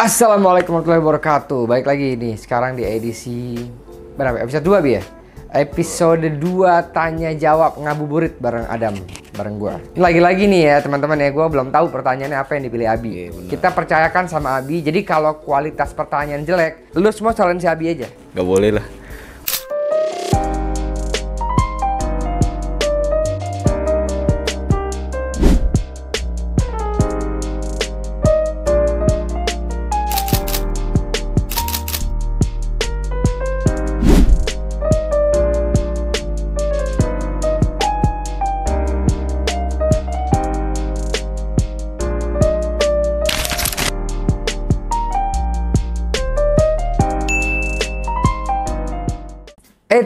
Assalamualaikum warahmatullahi wabarakatuh. Baik lagi nih sekarang di edisi berapa? Episode 2 Bi ya? Episode 2 tanya jawab ngabuburit bareng Adam, bareng gua. Lagi-lagi nih ya teman-teman ya, gua belum tahu pertanyaannya apa yang dipilih Abi. Kita percayakan sama Abi. Jadi kalau kualitas pertanyaan jelek, lu semua salahin si Abi aja. Gak boleh lah.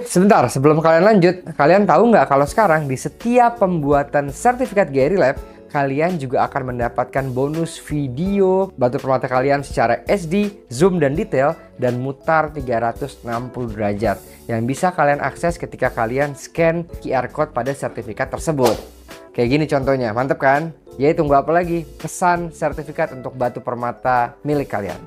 Sebentar, sebelum kalian lanjut, kalian tahu nggak kalau sekarang di setiap pembuatan sertifikat GRI Lab, kalian juga akan mendapatkan bonus video batu permata kalian secara SD, zoom dan detail, dan mutar 360 derajat yang bisa kalian akses ketika kalian scan QR code pada sertifikat tersebut. Kayak gini contohnya, mantep kan? Ya tunggu apa lagi? Pesan sertifikat untuk batu permata milik kalian.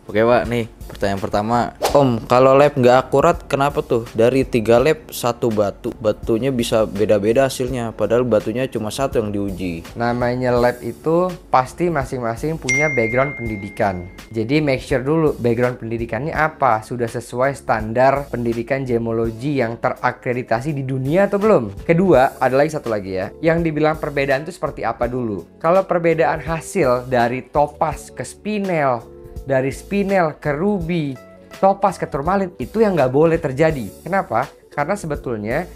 Oke Pak, nih pertanyaan pertama. Om, kalau lab nggak akurat kenapa tuh? Dari 3 lab 1 batu, batunya bisa beda-beda hasilnya. Padahal batunya cuma 1 yang diuji. Namanya lab itu pasti masing-masing punya background pendidikan. Jadi make sure dulu background pendidikannya apa, sudah sesuai standar pendidikan gemologi yang terakreditasi di dunia atau belum. Kedua, ada lagi satu lagi ya, yang dibilang perbedaan itu seperti apa dulu. Kalau perbedaan hasil dari topaz ke spinel, dari spinel ke ruby, topaz ke turmalin, itu yang nggak boleh terjadi. Kenapa? Karena sebetulnya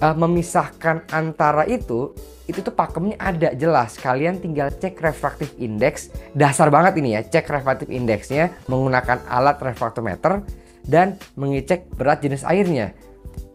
memisahkan antara itu tuh pakemnya ada jelas. Kalian tinggal cek refractive index, dasar banget ini ya, cek refractive indexnya menggunakan alat refraktometer dan mengecek berat jenis airnya.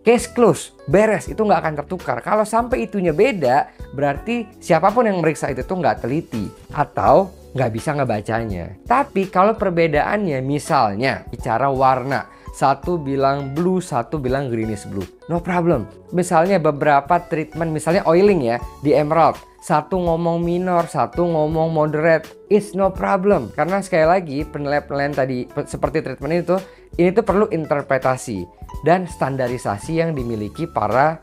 Case close, beres, itu nggak akan tertukar. Kalau sampai itunya beda, berarti siapapun yang meriksa itu tuh nggak teliti atau nggak bisa ngebacanya. Tapi kalau perbedaannya misalnya bicara warna, satu bilang blue, satu bilang greenish blue, no problem. Misalnya beberapa treatment, misalnya oiling ya di emerald, satu ngomong minor, satu ngomong moderate, it's no problem. Karena sekali lagi penilaian tadi seperti treatment ini tuh perlu interpretasi dan standarisasi yang dimiliki para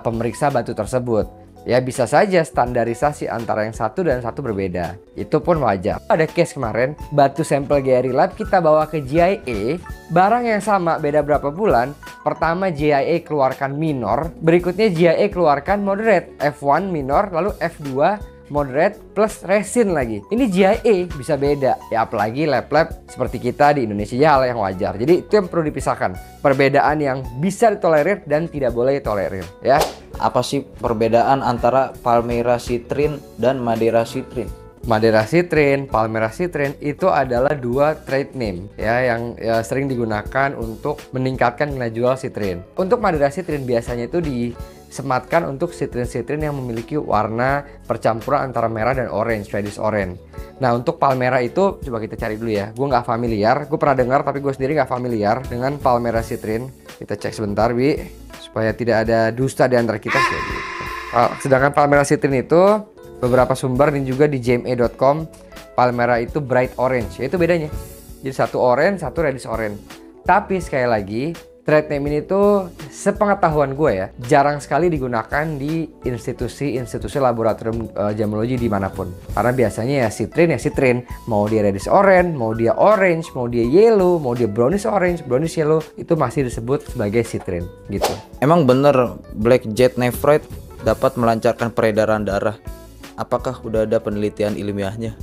pemeriksa batu tersebut. Ya bisa saja standarisasi antara yang satu dan satu berbeda. Itu pun wajar. Ada case kemarin, batu sampel GRI Lab kita bawa ke GIA, barang yang sama beda berapa bulan. Pertama GIA keluarkan minor, berikutnya GIA keluarkan moderate, F1 minor, lalu F2 moderate plus resin lagi. Ini GIA bisa beda. Ya apalagi lab-lab seperti kita di Indonesia ya, hal yang wajar. Jadi itu yang perlu dipisahkan. Perbedaan yang bisa ditolerir dan tidak boleh ditolerir ya. Apa sih perbedaan antara Palmyra citrin dan Madeira citrin? Madeira citrin, Palmyra citrin itu adalah 2 trade name ya yang sering digunakan untuk meningkatkan nilai jual citrin. Untuk Madeira citrin biasanya itu disematkan untuk citrin-citrin yang memiliki warna percampuran antara merah dan orange, reddish orange. Nah untuk Palmyra itu coba kita cari dulu ya. Gue nggak familiar, gue pernah dengar tapi gue sendiri nggak familiar dengan Palmyra citrin. Kita cek sebentar Bi, supaya tidak ada dusta di antara kita. Sedangkan Palmyra citrin itu beberapa sumber dan juga di jma.com, Palmyra itu bright orange, yaitu bedanya. Jadi satu orange, satu reddish orange. Tapi sekali lagi, trade name ini tuh sepengetahuan gue ya, jarang sekali digunakan di institusi laboratorium gemologi dimanapun. Karena biasanya ya citrin, mau dia reddish orange, mau dia orange, mau dia yellow, mau dia brownish orange, brownish yellow, itu masih disebut sebagai citrin gitu. Emang bener black jet nephrite dapat melancarkan peredaran darah? Apakah udah ada penelitian ilmiahnya?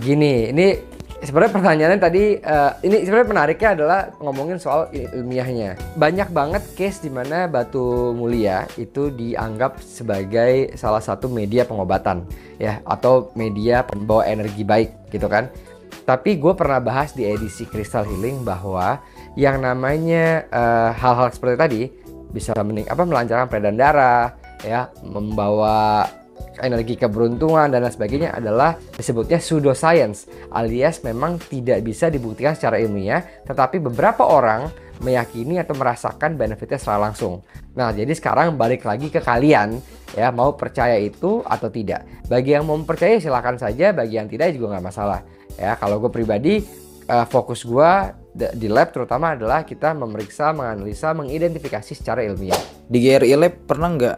Gini, ini sebenarnya pertanyaannya tadi, ini sebenarnya menariknya adalah ngomongin soal ilmiahnya. Banyak banget case di mana batu mulia itu dianggap sebagai salah satu media pengobatan ya, atau media pembawa energi baik gitu kan. Tapi gue pernah bahas di edisi Crystal Healing bahwa yang namanya hal-hal seperti tadi bisa melancarkan peredaran darah ya, membawa energi keberuntungan dan lain sebagainya adalah disebutnya pseudoscience, alias memang tidak bisa dibuktikan secara ilmiah, tetapi beberapa orang meyakini atau merasakan benefitnya secara langsung. Nah, jadi sekarang balik lagi ke kalian ya, mau percaya itu atau tidak. Bagi yang mau percaya silakan saja, bagi yang tidak juga nggak masalah. Ya, kalau gue pribadi fokus gue di lab terutama adalah kita memeriksa, menganalisa, mengidentifikasi secara ilmiah. Di GRI Lab pernah nggak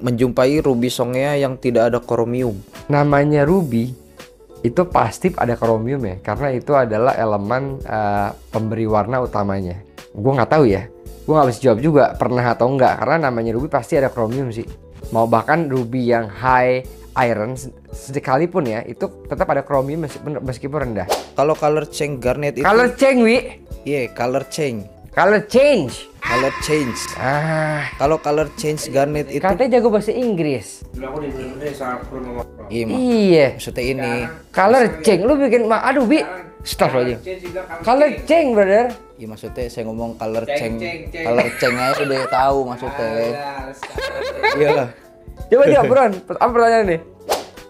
menjumpai ruby songea yang tidak ada chromium? Namanya ruby itu pasti ada chromium ya, karena itu adalah elemen pemberi warna utamanya. Gue nggak tahu ya, gue nggak bisa jawab juga pernah atau enggak, karena namanya ruby pasti ada chromium sih. Mau bahkan ruby yang high iron sekalipun ya, itu tetap ada chromium meskipun rendah. Kalau color change garnet itu Color change, Wi. iya, color change. Color change. Color change. Kalau color change garnet itu Katanya jago bahasa Inggris. iya, Iya. maksudnya ini Color change, lu bikin aduh, Bi. Stop aja. Color change, brother. iya, maksudnya saya ngomong color change. Color change aja udah tahu maksudnya. Iyalah. Coba dia, Bron. Apa pertanyaan nih?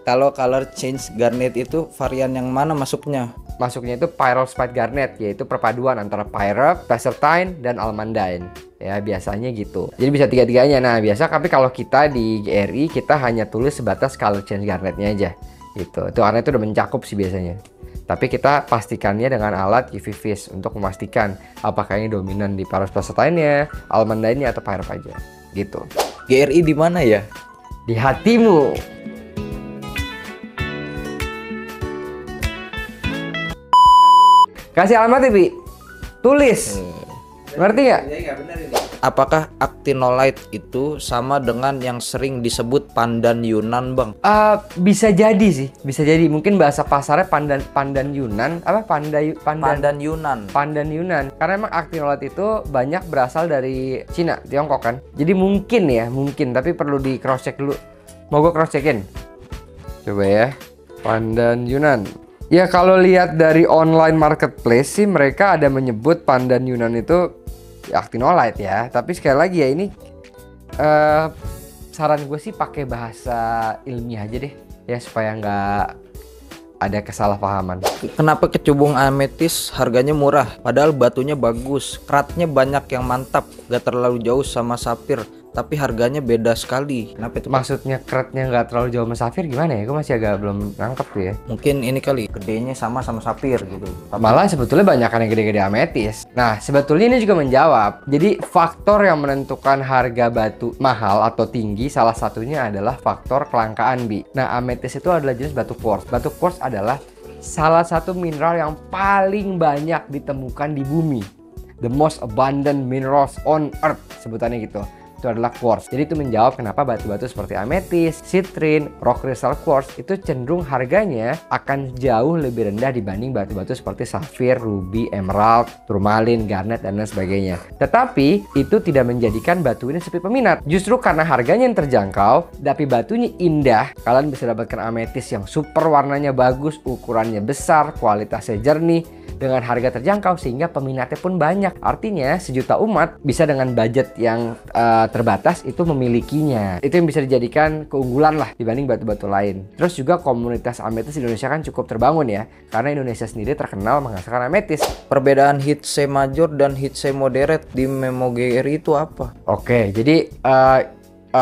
Kalau color change garnet itu varian yang mana masuknya? Masuknya itu Pyrospite Garnet, yaitu perpaduan antara Pyrope, Spessartine, dan Almandine. Ya, biasanya gitu. Jadi bisa tiga-tiganya. Nah, biasa tapi kalau kita di GRI, kita hanya tulis sebatas color change garnetnya aja. Gitu. Itu karena itu udah mencakup sih biasanya. Tapi kita pastikannya dengan alat UV vis untuk memastikan apakah ini dominan di Pyrospessartine-nya, Almandine-nya, atau Pyrope aja. Gitu. GRI di mana ya? Di hatimu. Kasih alamatnya, Bi. Tulis. Ngerti nggak? Apakah actinolite itu sama dengan yang sering disebut pandan Yunan, Bang? Bisa jadi sih. Bisa jadi. Mungkin bahasa pasarnya pandan Yunan. Apa? Pandan Yunan. Pandan Yunan. Karena emang actinolite itu banyak berasal dari Cina, Tiongkok kan. Jadi mungkin ya, mungkin. Tapi perlu di cross check dulu. Mau gue cross checkin? Coba ya. Pandan Yunan. Ya kalau lihat dari online marketplace sih mereka ada menyebut pandan Yunan itu actinolite ya. Tapi sekali lagi ya ini saran gue sih pakai bahasa ilmiah aja deh ya supaya nggak ada kesalahpahaman. Kenapa kecubung ametis harganya murah? Padahal batunya bagus, keratnya banyak yang mantap, gak terlalu jauh sama sapir, tapi harganya beda sekali. Kenapa itu? Maksudnya keratnya nggak terlalu jauh sama safir gimana ya? Gue masih agak belum nangkep tuh ya. Mungkin ini kali, gedenya sama sapir gitu. Malah sebetulnya banyak yang gede-gede ametis. Nah sebetulnya ini juga menjawab. Jadi faktor yang menentukan harga batu mahal atau tinggi salah satunya adalah faktor kelangkaan, Bi. Nah ametis itu adalah jenis batu quartz. Batu quartz adalah salah satu mineral yang paling banyak ditemukan di bumi. The most abundant minerals on earth sebutannya gitu. Itu adalah quartz. Jadi itu menjawab kenapa batu-batu seperti ametis, citrine, rock crystal quartz itu cenderung harganya akan jauh lebih rendah dibanding batu-batu seperti safir, ruby, emerald, turmalin, garnet, dan lain sebagainya. Tetapi itu tidak menjadikan batu ini sepi peminat. Justru karena harganya yang terjangkau, tapi batunya indah, kalian bisa dapatkan ametis yang super warnanya bagus, ukurannya besar, kualitasnya jernih, dengan harga terjangkau sehingga peminatnya pun banyak. Artinya sejuta umat bisa dengan budget yang terbatas itu memilikinya. Itu yang bisa dijadikan keunggulan lah dibanding batu-batu lain. Terus juga komunitas ametis di Indonesia kan cukup terbangun ya, karena Indonesia sendiri terkenal menghasilkan ametis. Perbedaan hit C major dan hit C moderate di Memo GRI itu apa? Oke, jadi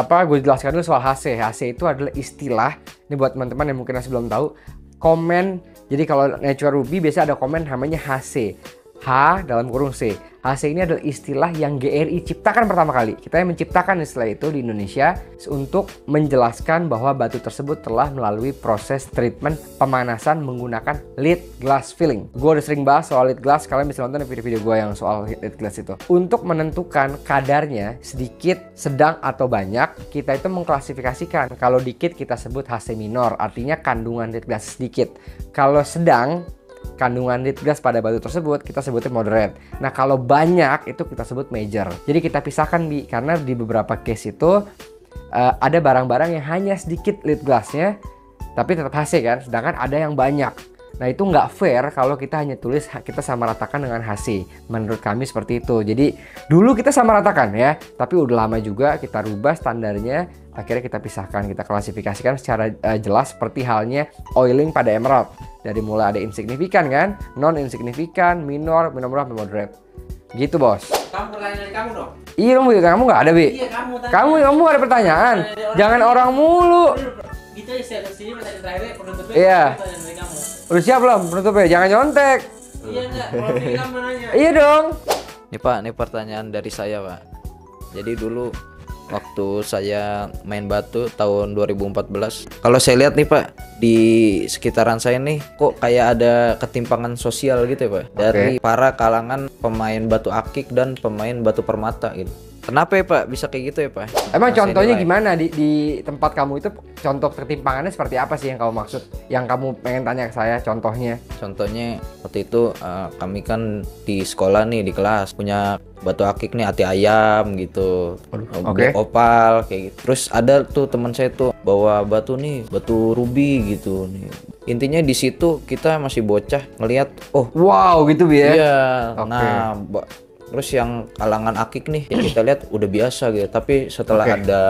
gue jelaskan dulu soal HC. HC itu adalah istilah, ini buat teman-teman yang mungkin masih belum tahu, komen. Jadi kalau natural ruby biasa ada komen namanya HC. H dalam kurung C. HC ini adalah istilah yang GRI ciptakan pertama kali. Kita yang menciptakan istilah itu di Indonesia untuk menjelaskan bahwa batu tersebut telah melalui proses treatment pemanasan menggunakan lead glass filling. Gue udah sering bahas soal lead glass, kalian bisa nonton video-video gue yang soal lead glass itu. Untuk menentukan kadarnya sedikit, sedang, atau banyak, kita itu mengklasifikasikan. Kalau dikit kita sebut HC minor, artinya kandungan lead glass sedikit. Kalau sedang, kandungan lead glass pada batu tersebut kita sebutnya moderate. Nah kalau banyak itu kita sebut major. Jadi kita pisahkan karena di beberapa case itu ada barang-barang yang hanya sedikit lead glassnya tapi tetap HC kan, sedangkan ada yang banyak. Nah itu nggak fair kalau kita hanya tulis kita sama ratakan dengan HC. Menurut kami seperti itu. Jadi dulu kita sama ratakan ya, tapi udah lama juga kita rubah standarnya Akhirnya kita pisahkan, kita klasifikasikan secara jelas seperti halnya oiling pada emerald. Dari mulai ada insignifikan kan, non insignifikan, minor, moderate, moderate. Gitu bos. Kamu pertanyaan dari kamu dong. Iya dong Bi, kamu nggak ada Bi. Iya kamu tanya. Kamu ada pertanyaan. Jangan orang mulu. Gitu ya sini pertanyaan terakhir penutupnya. Iya. Pertanyaan dari kamu. Udah siap belum penutupnya? Jangan nyontek. Iya enggak, kalau ini kamu nanya. Iya dong. Nih Pak, nih pertanyaan dari saya Pak. Jadi dulu waktu saya main batu tahun 2014, kalau saya lihat nih Pak, di sekitaran saya nih kok kayak ada ketimpangan sosial gitu ya Pak, dari para kalangan pemain batu akik dan pemain batu permata gitu. Kenapa ya Pak bisa kayak gitu ya Pak? Emang Masih contohnya nilai. gimana di tempat kamu itu, contoh ketimpangannya seperti apa sih yang kamu maksud? Yang kamu pengen tanya ke saya contohnya? Contohnya waktu itu kami kan di sekolah nih di kelas punya batu akik nih ati ayam gitu, oke. opal kayak gitu. Terus ada tuh teman saya tuh bawa batu nih, batu ruby gitu nih. Intinya di situ kita masih bocah ngelihat, oh Wow gitu Bi ya? iya, Oke. nah terus yang kalangan akik nih yang kita lihat udah biasa gitu. Tapi setelah Oke. ada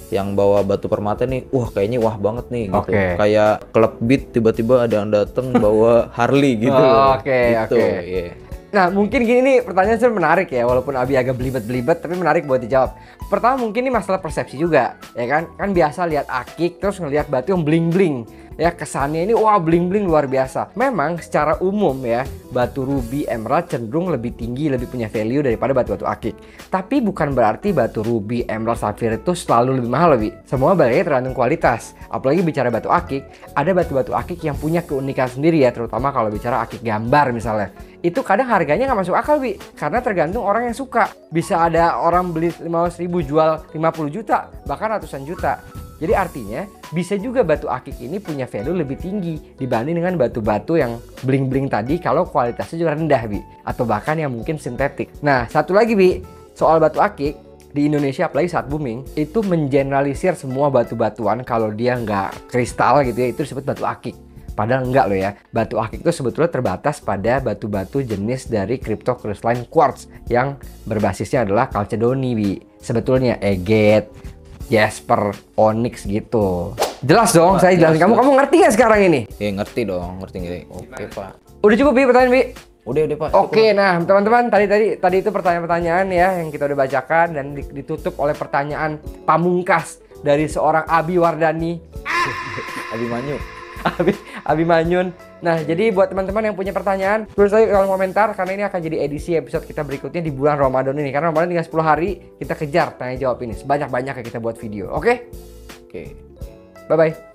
yang bawa batu permata nih, wah kayaknya wah banget nih gitu. Oke. Kayak klub beat tiba-tiba ada yang dateng bawa Harley gitu. Oke, Gitu, oke. iya. Nah mungkin gini nih, pertanyaan sebenarnya menarik ya, walaupun Abi agak belibet-belibet tapi menarik buat dijawab. Pertama mungkin ini masalah persepsi juga, ya kan? Kan biasa lihat akik terus ngelihat batu yang bling-bling. Ya kesannya ini wah bling-bling luar biasa. Memang secara umum ya, batu ruby, emerald cenderung lebih tinggi, lebih punya value daripada batu-batu akik. Tapi bukan berarti batu ruby, emerald, safir itu selalu lebih mahal lebih. Semua baliknya tergantung kualitas. Apalagi bicara batu akik, ada batu-batu akik yang punya keunikan sendiri ya, terutama kalau bicara akik gambar misalnya. Itu kadang harganya nggak masuk akal Bi, karena tergantung orang yang suka. Bisa ada orang beli 15.000 jual 50 juta, bahkan ratusan juta. Jadi artinya bisa juga batu akik ini punya value lebih tinggi dibanding dengan batu-batu yang bling-bling tadi kalau kualitasnya juga rendah Bi, atau bahkan yang mungkin sintetik. Nah satu lagi Bi, soal batu akik di Indonesia apalagi saat booming itu mengeneralisir semua batu-batuan kalau dia nggak kristal gitu ya itu disebut batu akik. Padahal enggak loh ya, batu akik itu sebetulnya terbatas pada batu-batu jenis dari cryptocrystalline quartz yang berbasisnya adalah chalcedony Bi. Sebetulnya agate, jasper, onyx gitu. Jelas dong, saya jelasin kamu ngerti nggak sekarang ini? Ya ngerti dong, ngerti. Oke Pak. Udah cukup Bi pertanyaan Bi? Udah Pak. Oke, nah teman-teman tadi itu pertanyaan-pertanyaan ya yang kita udah bacakan dan ditutup oleh pertanyaan pamungkas dari seorang Abi Wardani. Abimanyu. Abi Manyun. Nah, jadi buat teman-teman yang punya pertanyaan, tulis aja di kolom komentar karena ini akan jadi edisi episode kita berikutnya di bulan Ramadan ini. Karena Ramadan tinggal 10 hari, kita kejar tanya jawab ini sebanyak-banyaknya kita buat video. Oke? Oke. Bye-bye.